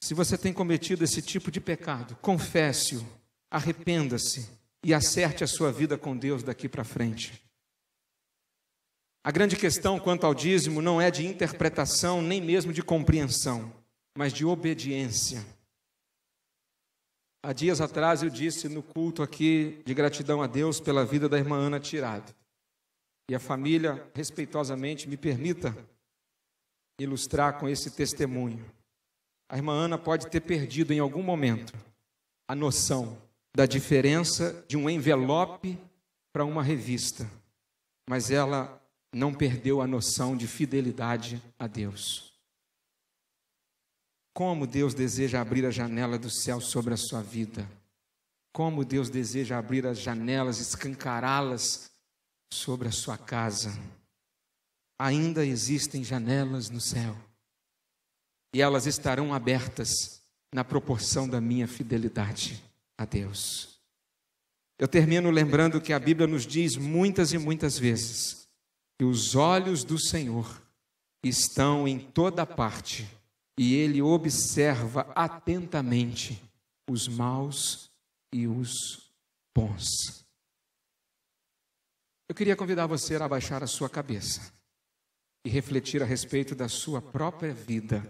[SPEAKER 2] Se você tem cometido esse tipo de pecado, confesse-o, arrependa-se e acerte a sua vida com Deus daqui para frente. A grande questão quanto ao dízimo não é de interpretação, nem mesmo de compreensão, mas de obediência. Há dias atrás eu disse no culto aqui de gratidão a Deus pela vida da irmã Ana Tirado. E a família, respeitosamente, me permita ilustrar com esse testemunho. A irmã Ana pode ter perdido em algum momento a noção da diferença de um envelope para uma revista, mas ela não perdeu a noção de fidelidade a Deus. Como Deus deseja abrir a janela do céu sobre a sua vida. Como Deus deseja abrir as janelas, escancará-las sobre a sua casa. Ainda existem janelas no céu. E elas estarão abertas na proporção da minha fidelidade a Deus. Eu termino lembrando que a Bíblia nos diz muitas e muitas vezes que os olhos do Senhor estão em toda parte e Ele observa atentamente os maus e os bons. Eu queria convidar você a abaixar a sua cabeça e refletir a respeito da sua própria vida.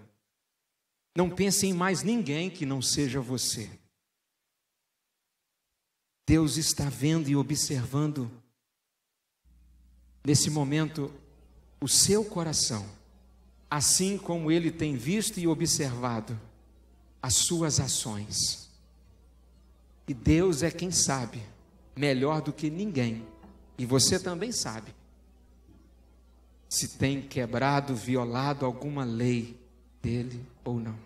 [SPEAKER 2] Não pense em mais ninguém que não seja você. Deus está vendo e observando nesse momento o seu coração, assim como Ele tem visto e observado as suas ações. E Deus é quem sabe, melhor do que ninguém, e você também sabe, se tem quebrado, violado alguma lei dele ou não.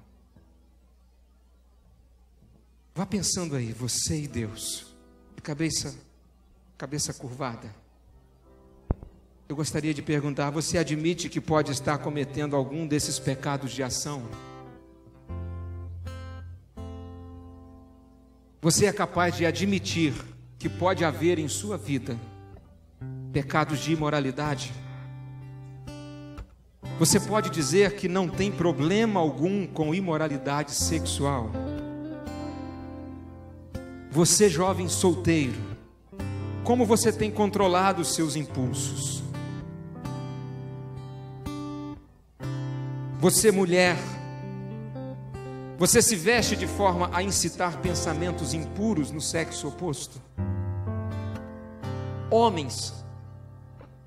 [SPEAKER 2] Vá pensando aí, você e Deus, cabeça curvada. Eu gostaria de perguntar, você admite que pode estar cometendo algum desses pecados de ação? Você é capaz de admitir que pode haver em sua vida pecados de imoralidade? Você pode dizer que não tem problema algum com imoralidade sexual? Você, jovem solteiro, como você tem controlado os seus impulsos? Você, mulher, você se veste de forma a incitar pensamentos impuros no sexo oposto? Homens,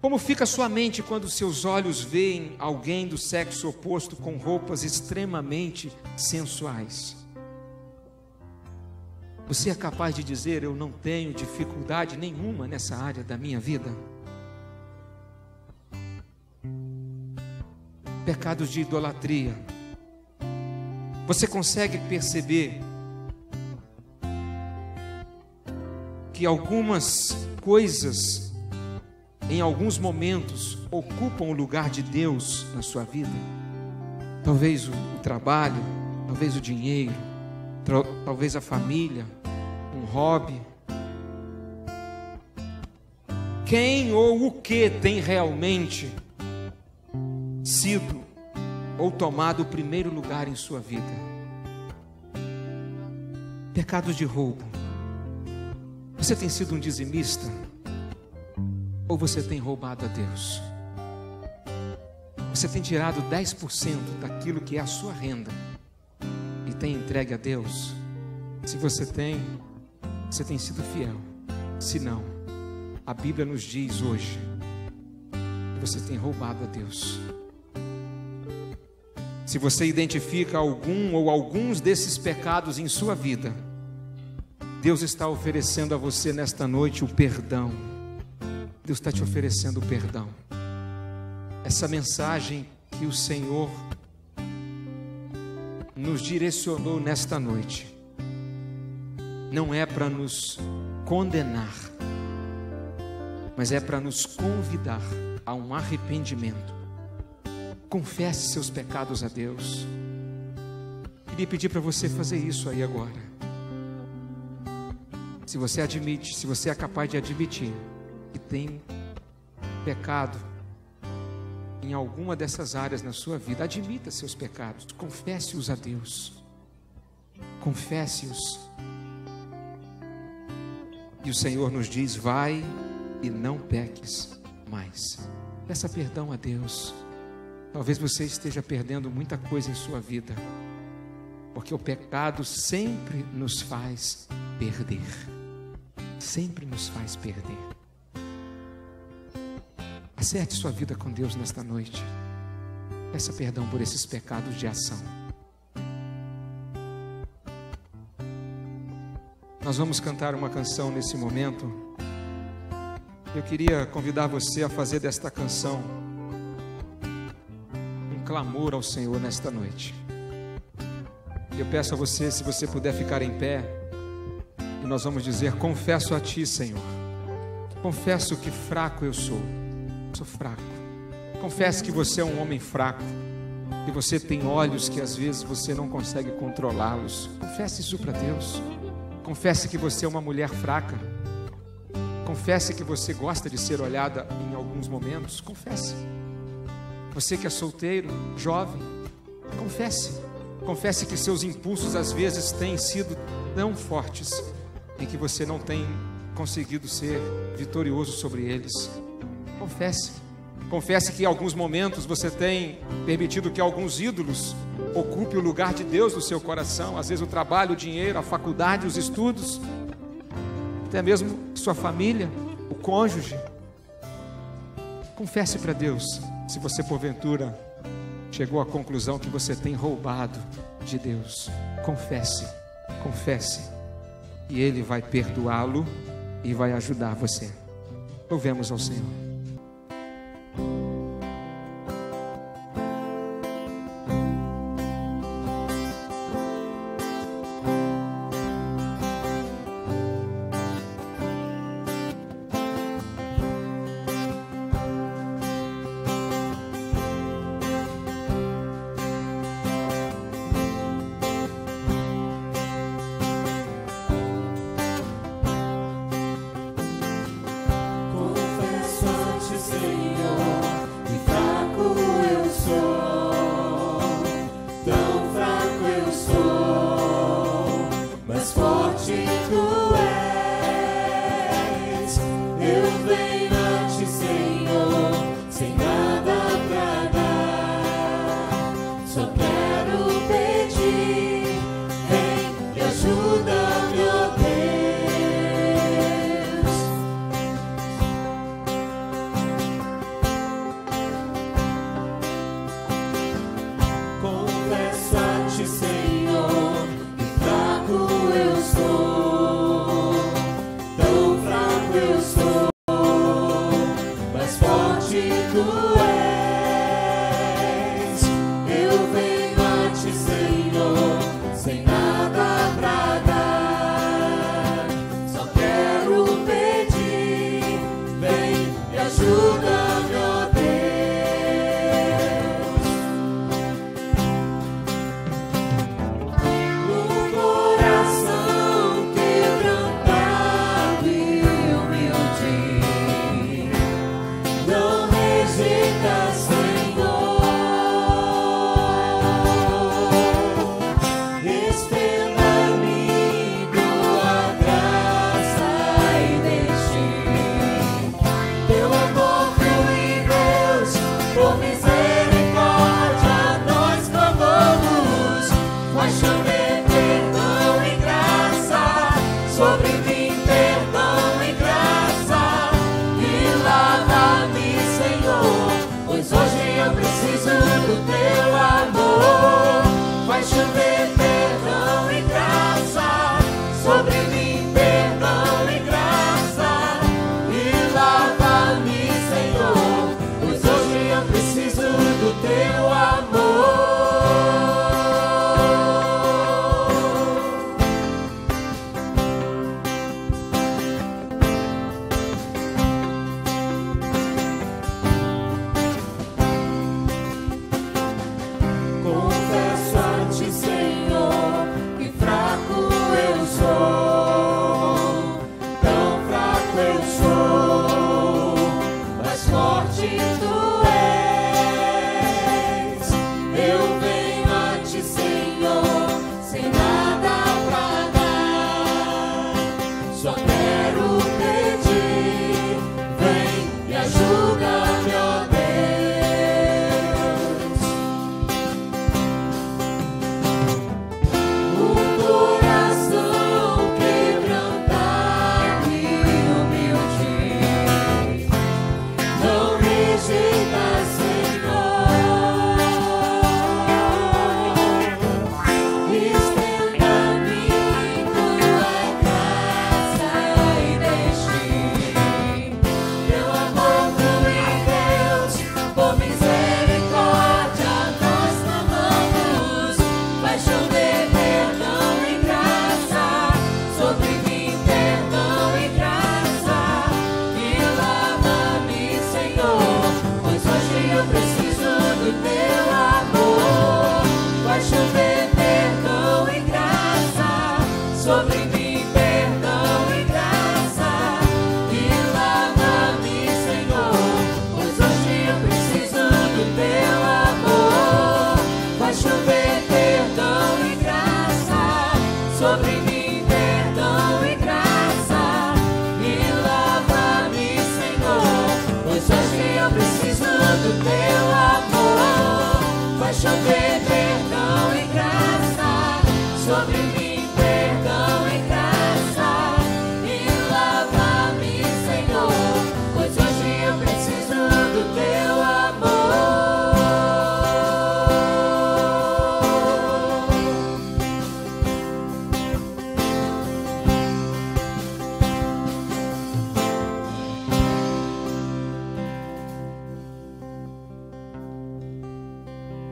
[SPEAKER 2] como fica sua mente quando seus olhos veem alguém do sexo oposto com roupas extremamente sensuais? Você é capaz de dizer, eu não tenho dificuldade nenhuma nessa área da minha vida? Pecados de idolatria. Você consegue perceber que algumas coisas, em alguns momentos, ocupam o lugar de Deus na sua vida? Talvez o trabalho, talvez o dinheiro, talvez a família, um hobby. Quem ou o que tem realmente sido ou tomado o primeiro lugar em sua vida? Pecados de roubo. Você tem sido um dizimista? Ou você tem roubado a Deus? Você tem tirado 10% daquilo que é a sua renda e tem entregue a Deus? Se você tem, você tem sido fiel. Se não, a Bíblia nos diz hoje que você tem roubado a Deus. Se você identifica algum ou alguns desses pecados em sua vida, Deus está oferecendo a você nesta noite o perdão. Deus está te oferecendo o perdão. Essa mensagem que o Senhor nos direcionou nesta noite não é para nos condenar, mas é para nos convidar a um arrependimento. Confesse seus pecados a Deus. Queria pedir para você fazer isso aí agora. Se você admite, se você é capaz de admitir que tem pecado em alguma dessas áreas na sua vida, admita seus pecados, confesse-os a Deus, confesse-os. E o Senhor nos diz, vai e não peques mais. Peça perdão a Deus. Talvez você esteja perdendo muita coisa em sua vida, porque o pecado sempre nos faz perder. Sempre nos faz perder. Acerte sua vida com Deus nesta noite. Peça perdão por esses pecados de ação. Nós vamos cantar uma canção nesse momento. Eu queria convidar você a fazer desta canção um clamor ao Senhor nesta noite. Eu peço a você, se você puder ficar em pé, e nós vamos dizer: confesso a Ti, Senhor. Confesso que fraco eu sou fraco. Confesso que você é um homem fraco, que você tem olhos que às vezes você não consegue controlá-los. Confesse isso para Deus. Confesse que você é uma mulher fraca. Confesse que você gosta de ser olhada em alguns momentos. Confesse. Você que é solteiro, jovem, confesse. Confesse que seus impulsos às vezes têm sido tão fortes e que você não tem conseguido ser vitorioso sobre eles. Confesse. Confesse que em alguns momentos você tem permitido que alguns ídolos ocupem o lugar de Deus no seu coração. Às vezes o trabalho, o dinheiro, a faculdade, os estudos, até mesmo sua família, o cônjuge. Confesse para Deus se você porventura chegou à conclusão que você tem roubado de Deus. Confesse, confesse, e Ele vai perdoá-lo e vai ajudar você. Louvemos ao Senhor.
[SPEAKER 3] Não rejeita.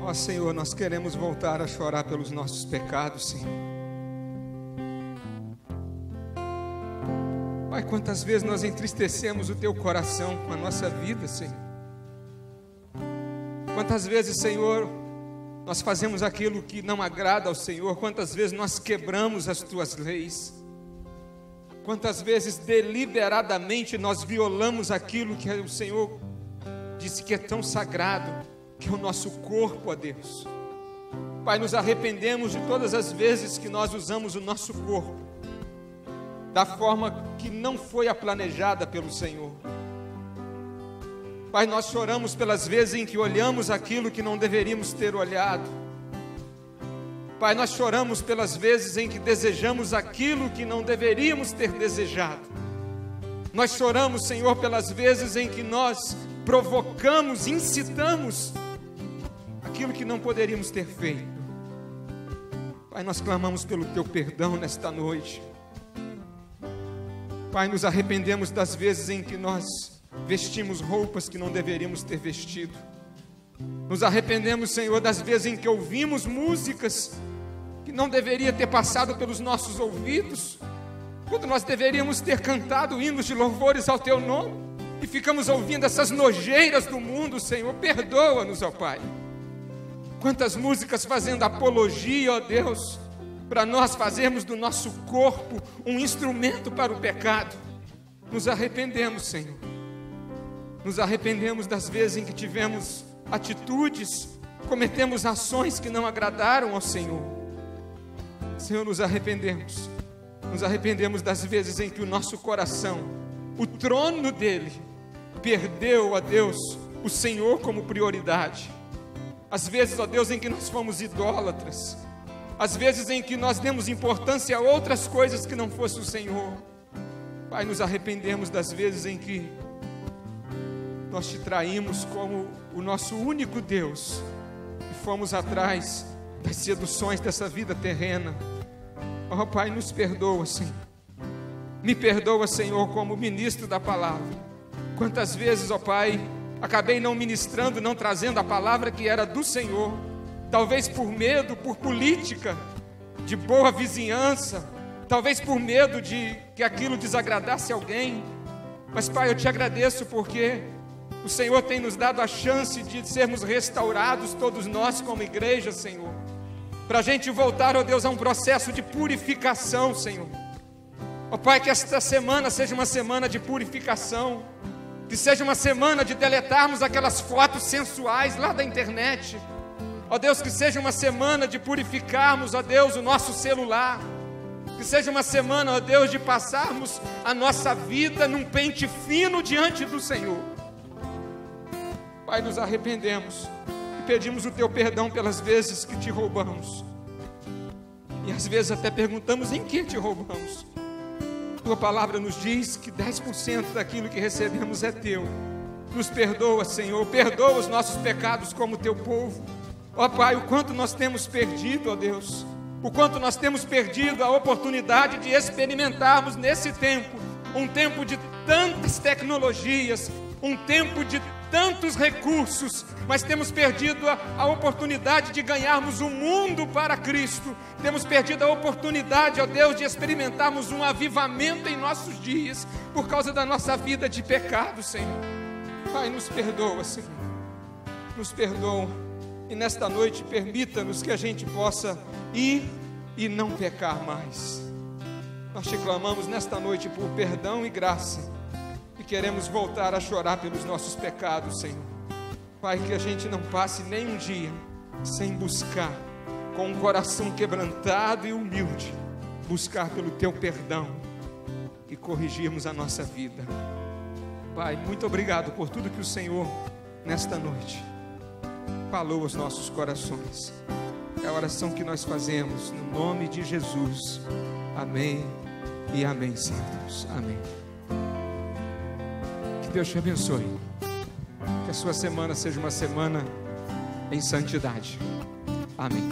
[SPEAKER 2] Ó Senhor, nós queremos voltar a chorar pelos nossos pecados, Senhor. Pai, quantas vezes nós entristecemos o Teu coração com a nossa vida, Senhor. Quantas vezes, Senhor, nós fazemos aquilo que não agrada ao Senhor. Quantas vezes nós quebramos as Tuas leis. Quantas vezes deliberadamente nós violamos aquilo que o Senhor disse que é tão sagrado, que é o nosso corpo, ó Deus. Pai, nos arrependemos de todas as vezes que nós usamos o nosso corpo da forma que não foi a planejada pelo Senhor. Pai, nós choramos pelas vezes em que olhamos aquilo que não deveríamos ter olhado. Pai, nós choramos pelas vezes em que desejamos aquilo que não deveríamos ter desejado. Nós choramos, Senhor, pelas vezes em que nós provocamos, incitamos aquilo que não poderíamos ter feito. Pai, nós clamamos pelo Teu perdão nesta noite. Pai, nos arrependemos das vezes em que nós vestimos roupas que não deveríamos ter vestido. Nos arrependemos, Senhor, das vezes em que ouvimos músicas que não deveria ter passado pelos nossos ouvidos, quando nós deveríamos ter cantado hinos de louvores ao Teu nome, e ficamos ouvindo essas nojeiras do mundo. Senhor, perdoa-nos, ó Pai. Quantas músicas fazendo apologia, ó Deus, para nós fazermos do nosso corpo um instrumento para o pecado. Nos arrependemos, Senhor. Nos arrependemos das vezes em que tivemos atitudes, cometemos ações que não agradaram ao Senhor. Senhor, nos arrependemos. Nos arrependemos das vezes em que o nosso coração, o trono dele, perdeu, ó Deus, o Senhor como prioridade. Às vezes, ó Deus, em que nós fomos idólatras. Às vezes em que nós demos importância a outras coisas que não fosse o Senhor. Pai, nos arrependemos das vezes em que nós Te traímos como o nosso único Deus e fomos atrás das seduções dessa vida terrena. Ó Pai, nos perdoa, Senhor. Me perdoa, Senhor, como ministro da palavra. Quantas vezes, ó Pai, acabei não ministrando, não trazendo a palavra que era do Senhor, talvez por medo, por política, de boa vizinhança, talvez por medo de que aquilo desagradasse alguém. Mas, Pai, eu Te agradeço porque o Senhor tem nos dado a chance de sermos restaurados, todos nós como igreja, Senhor, para a gente voltar, ó Deus, a um processo de purificação, Senhor. Ó Pai, que esta semana seja uma semana de purificação, que seja uma semana de deletarmos aquelas fotos sensuais lá da internet. Ó Deus, que seja uma semana de purificarmos, ó Deus, o nosso celular. Que seja uma semana, ó Deus, de passarmos a nossa vida num pente fino diante do Senhor. Pai, nos arrependemos e pedimos o Teu perdão pelas vezes que Te roubamos. E às vezes até perguntamos em que Te roubamos. Tua palavra nos diz que 10% daquilo que recebemos é Teu. Nos perdoa, Senhor, perdoa os nossos pecados como Teu povo. Ó Pai, o quanto nós temos perdido, ó Deus, o quanto nós temos perdido a oportunidade de experimentarmos nesse tempo, um tempo de tantas tecnologias, um tempo de tantos recursos, mas temos perdido a oportunidade de ganharmos o mundo para Cristo. Temos perdido a oportunidade, ó Deus, de experimentarmos um avivamento em nossos dias, por causa da nossa vida de pecado, Senhor. Pai, nos perdoa, Senhor, nos perdoa, e nesta noite permita-nos que a gente possa ir e não pecar mais. Nós Te clamamos nesta noite por perdão e graça, e queremos voltar a chorar pelos nossos pecados, Senhor. Pai, que a gente não passe nem um dia sem buscar, com um coração quebrantado e humilde, buscar pelo Teu perdão e corrigirmos a nossa vida. Pai, muito obrigado por tudo que o Senhor, nesta noite, falou aos nossos corações. É a oração que nós fazemos no nome de Jesus. Amém e amém, Senhor Deus. Amém. Que Deus te abençoe. Que a sua semana seja uma semana em santidade. Amém.